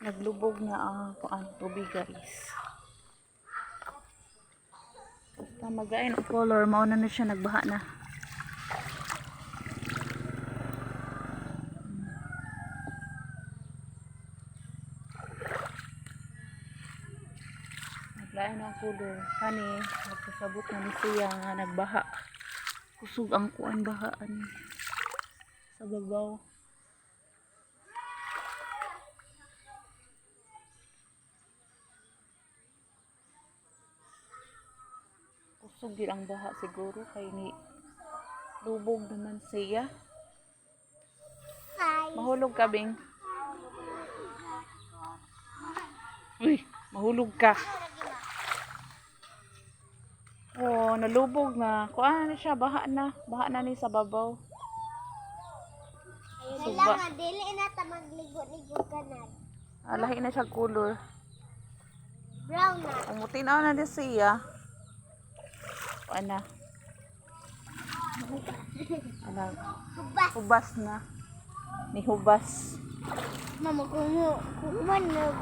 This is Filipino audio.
Naglubog na ang tubig, guys. Basta magain ang color, mauna na siya, nagbaha na. Naglain ang color. Kani, nagkasabot na ni siya nga nagbaha. Kusog ang kuan bahaan sa babaw. Kusog din ang baha siguro kay ni lubog naman siya. Mahulog ka, Bing. Uy, mahulog ka. Oh, nalubog na. Kuan na siya, baha na. Baha na ni sa babaw. Suba. Nga, dili na ta magligo-ligo ka na. Lahi na siya color. Brown na. Umuti na din siya. Kuan na. Hubas. Hubas na. Ni hubas. Mama, kumo. Kuman na.